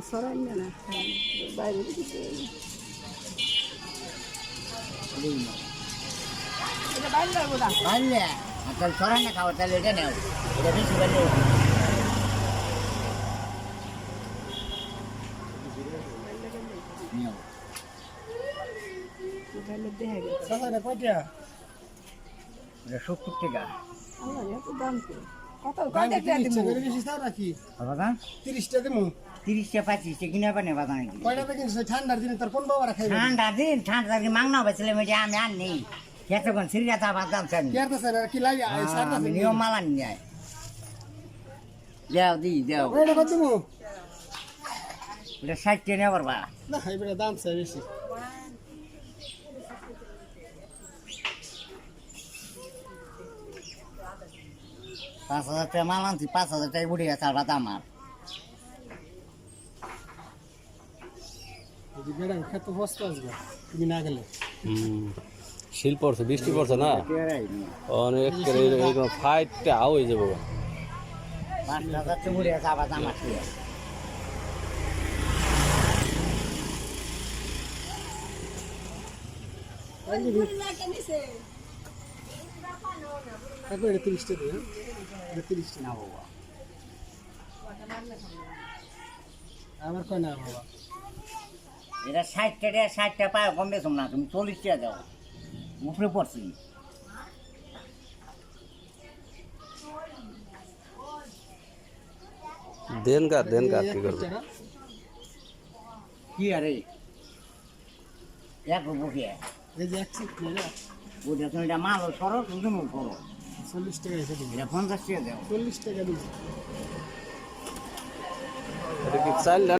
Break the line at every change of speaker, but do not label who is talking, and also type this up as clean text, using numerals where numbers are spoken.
সরাই না বাইরে দিতে এটা বাইরে যাবো না
বাইরে তাহলে সরাই না খাবার তাহলে এটা নেও এটা বেশি বাইরে নেও
বাইরে দেখা গেছে
সাদা কয়টা?
এটা 70 টাকা
আমার এত দাম তো কত
দাম
কত টাকা
30
দিব
টাকা বেশি তাও নাকি?
বাবা
30 টাকা দিমু।
30 টা 25 টা কিনে পানে বাবা নাকি
কয়টা থেকে কিনছিস? ঠান্ডার দিনে তোর কোন বাবারা খাইবে?
ঠান্ডা দিন মাংনা বেচলে মেয়ে আমি আর নেই এতক্ষণ সিরিয়া তা বাদ দাম চাই
কি আর তো স্যার কি লাগে? এই সারটা
আমি নিয়ম মালান যায় যাও দি যাও
কয়টা কত দিমু?
এটা 60 টা নেবার বা
না এবারে দাম চাই বেশি।
পাঁচ হাজার টাকা মাল আনছি 5000 টাকা বুড়ি গেছে আর বাদ আমার
এই বেড়া খেতে বসতে আসবে তুমি না গেলে।
শিল পড়ছে বৃষ্টি পড়ছে না অনেক এরকম ফাইটটা আও হয়ে যাবো
5000 টাকা বুড়ি গেছে আবার আমার
তারপর এটা 30 টাকা দিয়ে এটা 30 টাকা
না বাবা
আমার কয় না বাবা।
এটা 60 টাকা 60 টাকা পায় কম বেশম না তুমি 40 টাকা দাও উপরে পড়ছি
দেন গা কি করবে
কি আরে এক বুকে
এই যে 1 সিট না
বুঝে তুমি এটা মাল সরো তুমি করো
40 টাকা এসে দিবি।
এটা 50 টাকা দাও
40 টাকা দিবি।
এটা কি চাল